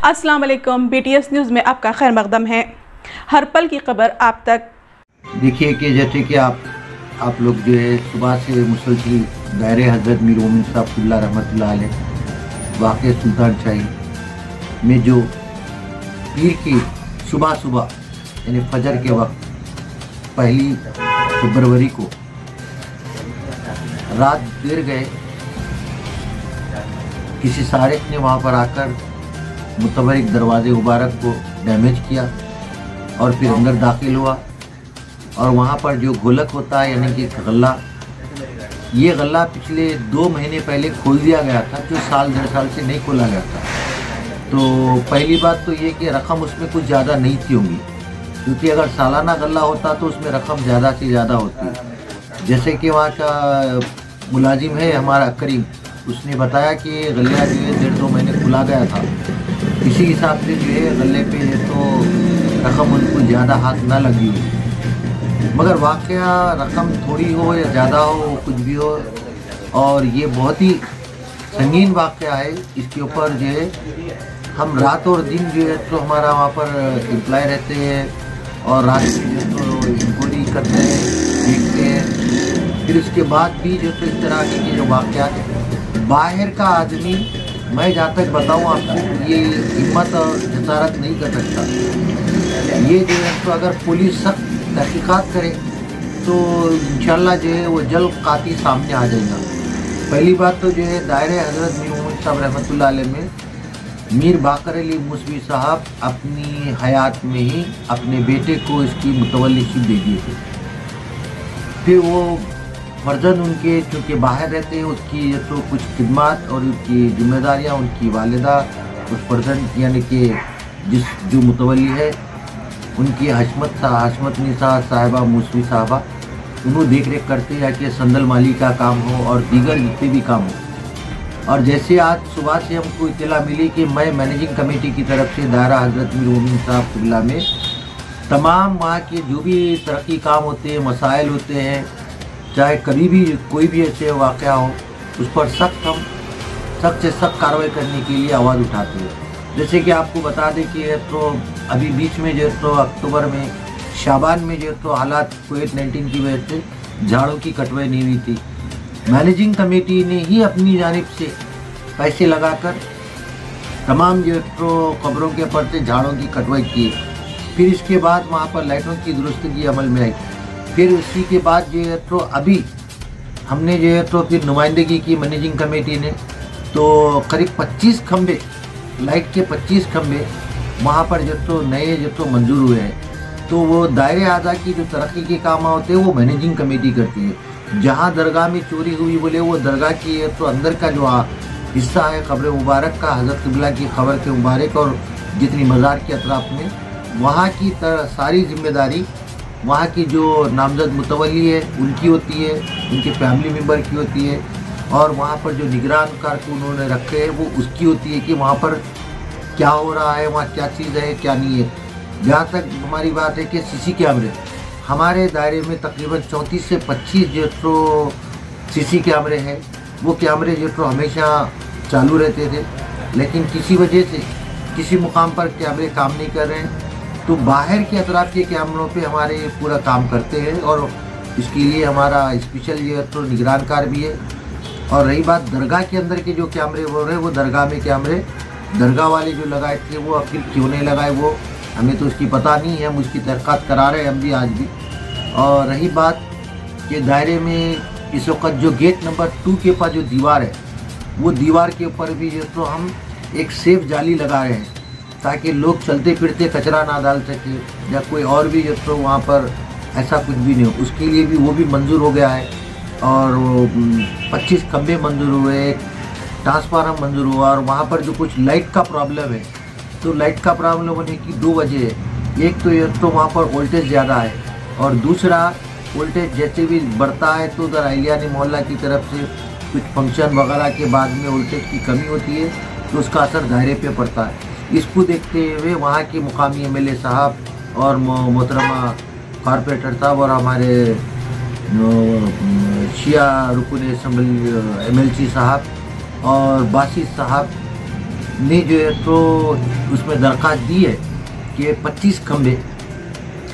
अस्सलाम वालेकुम, BTS news में आपका खैर मकदम है। हर पल की खबर आप तक। देखिए कि जैसे कि आप लोग जो है सुबह से मुसलसल दायरे हज़रत मीर मोमिन साहब रहमतुल्लाह अलैह वाक़े सुल्तान शाही में जो पीर की सुबह यानी फजर के वक्त 1 फरवरी को रात देर गए किसी सारिक ने वहाँ पर आकर मुतबरिक दरवाजे मुबारक को डैमेज किया और फिर अंदर दाखिल हुआ और वहाँ पर जो गोलक होता है यानी कि गल्ला, ये गल्ला पिछले 2 महीने पहले खोल दिया गया था, जो साल 1.5 साल से नहीं खोला गया था। तो पहली बात तो ये कि रकम उसमें कुछ ज़्यादा नहीं थी होंगी, क्योंकि अगर सालाना गल्ला होता तो उसमें रकम ज़्यादा से ज़्यादा होती। जैसे कि वहाँ का मुलाजिम है हमारा करीम, उसने बताया कि गल्ला जो है 1.5-2 महीने खुला गया था, इसी हिसाब से जो है गले पे तो रकम उनको ज़्यादा हाथ ना लगी हुई। मगर वाक़या रकम थोड़ी हो या ज़्यादा हो, कुछ भी हो, और ये बहुत ही संगीन वाक़या है। इसके ऊपर जो है हम रात और दिन जो है तो हमारा वहाँ पर एम्प्लॉय रहते हैं और रात में जो तो इंक्वायरी करते हैं, देखते हैं। फिर उसके बाद भी जो तो इस तरह के जो वाक़यात है, बाहर का आदमी, मैं जहाँ तक बताऊँ आपको, ये हिम्मत और जसारत नहीं कर सकता। ये जो है तो अगर पुलिस सख्त तहकीकात करे तो इंशाल्लाह जो है वो जल्द कातिल सामने आ जाएगा। पहली बात तो जो है दायरे हज़रत मीर मोमिन साहब रहमतुल्लाह अलैह में मीर बाकर अली मूसवी साहब अपनी हयात में ही अपने बेटे को इसकी मुतवल्लिशी दे दिए थे। फिर वो फर्जन उनके चूँकि बाहर रहते हैं, उसकी तो कुछ खिदमत और उसकी जिम्मेदारियाँ उनकी वालिदा उस फर्जन यानी कि जो मुतवल्ली है उनकी हशमत निसा साहिबा मूसवी साहबा, उन्होंने देख रेख करते हैं कि संदल माली का काम हो और दीगर जितने भी काम हो। और जैसे आज सुबह से हमको इत्तला मिली कि मैं मैनेजिंग कमेटी की तरफ से दायरा हज़रत मीर मोमिन साहब किबला में तमाम वहाँ के जो भी तरक्की काम होते हैं, मसाइल होते हैं, चाहे कभी भी कोई भी ऐसे वाक़या हो, उस पर सख्त से सख्त कार्रवाई करने के लिए आवाज़ उठाते हैं। जैसे कि आपको बता दें कि तो अभी बीच में जो तो अक्टूबर में शाबान में जो तो हालात कोविड-19 की वजह से झाड़ों की कटवाई नहीं हुई थी। मैनेजिंग कमेटी ने ही अपनी जानिब से पैसे लगाकर तमाम जो तो कब्रों के ऊपर से झाड़ों की कटवाई की। फिर इसके बाद वहाँ पर लाइटों की दुरुस्तगी अमल में आई। फिर उसी के बाद जो है तो अभी हमने जो है तो फिर नुमाइंदगी की मैनेजिंग कमेटी ने, तो करीब 25 खंबे, लाइट के 25 खंबे वहाँ पर जो तो नए जो तो मंजूर हुए हैं। तो वो दायरे आज़ा की जो तरक्की के काम होते हैं वो मैनेजिंग कमेटी करती है। जहाँ दरगाह में चोरी हुई बोले वो दरगाह की तो अंदर का जो हिस्सा है कब्र मुबारक का, हज़रत क़िबला की खबर के मुबारक और जितनी मज़ार के अतराफ़ में, वहाँ की सारी जिम्मेदारी वहाँ की जो नामज़द मुतवल्ली है उनकी होती है, उनके फैमिली मेम्बर की होती है, और वहाँ पर जो निगरान कारकुन उन्होंने रखे हैं वो उसकी होती है कि वहाँ पर क्या हो रहा है, वहाँ क्या चीज़ है क्या नहीं है। जहाँ तक हमारी बात है कि सीसी कैमरे हमारे दायरे में तकरीबन 34 से 25 जो तो सीसी कैमरे हैं, वो कैमरे जो तो हमेशा चालू रहते थे, लेकिन किसी वजह से किसी मुकाम पर कैमरे काम नहीं कर रहे हैं, तो बाहर के अतराफ़ के कैमरों पे हमारे पूरा काम करते हैं और इसके लिए हमारा स्पेशल जो तो निगरानकार भी है। और रही बात दरगाह के अंदर के जो कैमरे बोल रहे हैं, वो दरगाह में कैमरे दरगाह वाले जो लगाए थे वो आखिर क्यों नहीं लगाए वो हमें तो उसकी पता नहीं है, हम उसकी तहक़ीक़ात करा रहे हैं हम भी आज भी। और रही बात कि दायरे में इस वक्त जो गेट नंबर 2 के पास जो दीवार है, वो दीवार के ऊपर भी जो तो हम एक सेफ जाली लगा रहे हैं ताकि लोग चलते फिरते कचरा ना डाल सके या कोई और भी जो तो वहाँ पर ऐसा कुछ भी नहीं हो, उसके लिए भी वो भी मंजूर हो गया है। और 25 खंबे मंजूर हुए, ट्रांसफार्मर मंजूर हुआ। और वहाँ पर जो कुछ लाइट का प्रॉब्लम है, तो लाइट का प्रॉब्लम होने की 2 वजह है। एक तो ये तो वहाँ पर वोल्टेज ज़्यादा है, और दूसरा वोल्टेज जैसे भी बढ़ता है तो उधर अहलियानी मोहल्ला की तरफ से कुछ फंक्शन वगैरह के बाद में वोल्टेज की कमी होती है, तो उसका असर दायरे पे पड़ता है। इसको देखते हुए वहाँ के मुकामी MLA साहब और मोहतरमा कॉरपोरेटर साहब और हमारे शिया रुकन असम्बली MLC साहब और बासित साहब ने जो है तो उसमें दरख्वास्त दी है कि 25 खंबे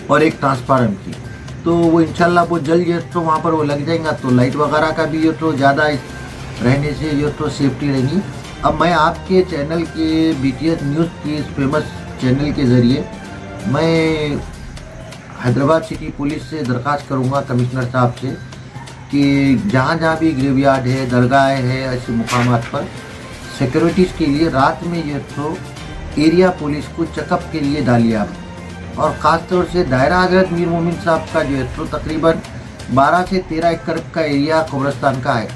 और एक ट्रांसफार्मर की, तो वो इंशाल्लाह वो जल्द जो तो वहाँ पर वो लग जाएगा, तो लाइट वगैरह का भी जो तो ज़्यादा रहने से जो तो सेफ्टी रहेगी। अब मैं आपके चैनल के BTS न्यूज़ की इस फेमस चैनल के ज़रिए मैं हैदराबाद सिटी पुलिस से दरख्वास्त करूँगा कमिश्नर साहब से कि जहाँ जहाँ भी ग्रेवयार्ड है, दरगाह है, ऐसे मुकामात पर सिक्योरिटीज़ के लिए रात में जो तो एरिया पुलिस को चेकअप के लिए डालिए आप। और ख़ास तौर से दायरा हज़रत मीर मोमिन साहब का जो है तो तकरीबन 12 से 13 एकड़ का एरिया कब्रिस्तान का है,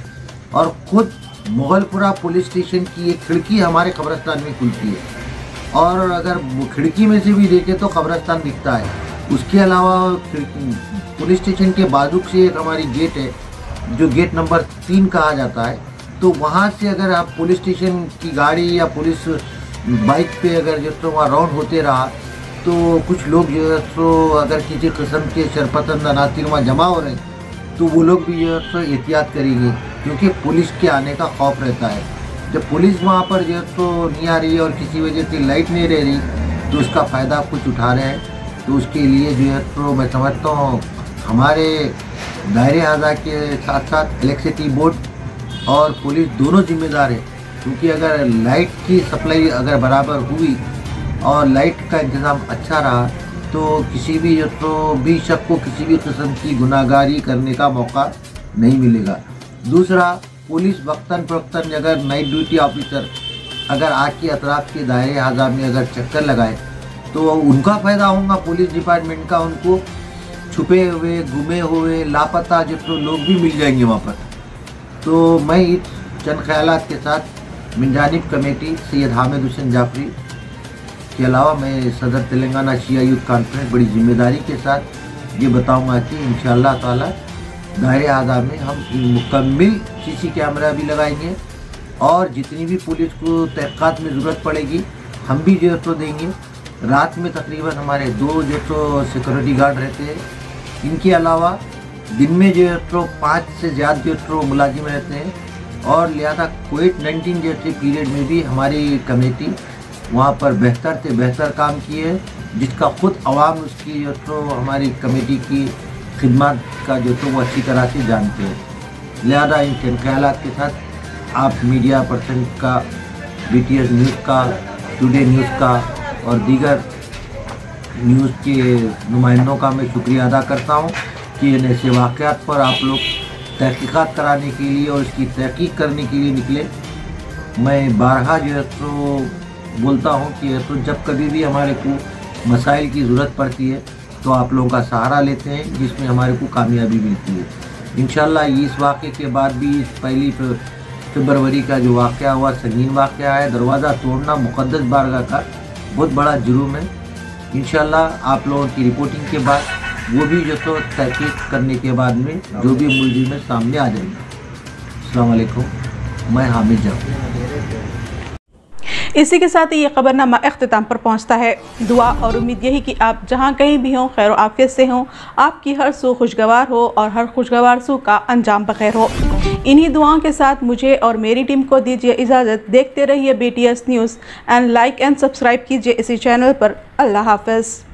और ख़ुद मुगलपुरा पुलिस स्टेशन की एक खिड़की हमारे कब्रिस्तान में खुलती है, और अगर खिड़की में से भी देखें तो कब्रिस्तान दिखता है। उसके अलावा पुलिस स्टेशन के बाजू से एक हमारी गेट है जो गेट नंबर 3 कहा जाता है, तो वहाँ से अगर आप पुलिस स्टेशन की गाड़ी या पुलिस बाइक पे अगर जो तो वहाँ राउंड होते रहा तो कुछ लोग जो है तो अगर किसी किस्म के शरपतंद अनातिर वहाँ जमा हो रहे हैं तो वो लोग भी जो है तो एहतियात करेंगे, क्योंकि पुलिस के आने का खौफ रहता है। जब पुलिस वहाँ पर जो है तो नहीं आ रही है और किसी वजह से लाइट नहीं रह रही तो उसका फ़ायदा आप कुछ उठा रहे हैं, तो उसके लिए जो है तो मैं समझता हूँ हमारे दायरे आज़ा के साथ साथ इलेक्ट्रिसिटी बोर्ड और पुलिस दोनों जिम्मेदार है, क्योंकि अगर लाइट की सप्लाई अगर बराबर हुई और लाइट का इंतज़ाम अच्छा रहा तो किसी भी जो तो भी शख्स को किसी भी किस्म की गुनाहगारी करने का मौका नहीं मिलेगा। दूसरा, पुलिस वक्तन फ़वक्तन अगर नाइट ड्यूटी ऑफिसर अगर आके अतराफ़ के दायरे आज़ा में अगर चक्कर लगाए तो उनका फ़ायदा होगा पुलिस डिपार्टमेंट का, उनको छुपे हुए, गुमे हुए, लापता जो तो लोग भी मिल जाएंगे वहाँ पर। तो मैं इस चंद ख्यालात के साथ मिन जानिब कमेटी सैयद हामिद हुसैन जाफरी के अलावा मैं सदर तेलंगाना शिया यूथ कॉन्फ्रेंस बड़ी जिम्मेदारी के साथ ये बताऊंगा कि इंशाअल्लाह ताला दायरे आज़ा में हम मुकम्मल CC कैमरा भी लगाएंगे, और जितनी भी पुलिस को तहक़ीक़ात में ज़रूरत पड़ेगी हम भी जो तो देंगे। रात में तकरीबन हमारे 2 जो तो सिक्योरिटी गार्ड रहते हैं, इनके अलावा दिन में जो तो 5 से ज़्यादा जो तो मुलाजिम रहते हैं, और लिहाजा कोविड-19 जैसे पीरियड में भी हमारी कमेटी वहाँ पर बेहतर से बेहतर काम किए, जिसका ख़ुद अवाम उसकी जो तो हमारी कमेटी की खिदमत का जो तो वो अच्छी तरह से जानते हैं। लिहाजा इन ख्यालात के साथ आप मीडिया पर्सन का, BTS न्यूज़ का, टुडे न्यूज़ का और दीगर न्यूज़ के नुमाइंदों का मैं शुक्रिया अदा करता हूँ कि इन ऐसे वाक़यात पर आप लोग तहक़ीक़ात कराने के लिए और इसकी तहक़ीक़ करने के लिए निकले। मैं बारहा जो है तो बोलता हूँ कि तो जब कभी भी हमारे को मसाइल की ज़रूरत पड़ती है तो आप लोगों का सहारा लेते हैं, जिसमें हमारे को कामयाबी मिलती है। इंशाल्लाह इस वाक़े के बाद भी 1 फरवरी का जो वाक़या हुआ संगीन वाक़या है, दरवाज़ा तोड़ना मुक़द्दस बारगाह का बहुत बड़ा जुर्म है। इंशाल्लाह आप लोगों की रिपोर्टिंग के बाद वो भी जो तो तहक़ीक़ करने के बाद में जो भी मुलज़िम है सामने आ जाएंगे। अस्सलाम वालेकुम, मैं हामिद जाफरी। इसी के साथ ही ये ख़बरनामा अख्तिताम पर पहुंचता है। दुआ और उम्मीद यही कि आप जहां कहीं भी हों खैर आफियत से हों, आपकी हर सू खुशगवार हो और हर खुशगवार सू का अंजाम बखैर हो। इन्हीं दुआओं के साथ मुझे और मेरी टीम को दीजिए इजाज़त। देखते रहिए BTS news and like and subscribe कीजिए इसी चैनल पर। अल्लाह हाफ़िज़।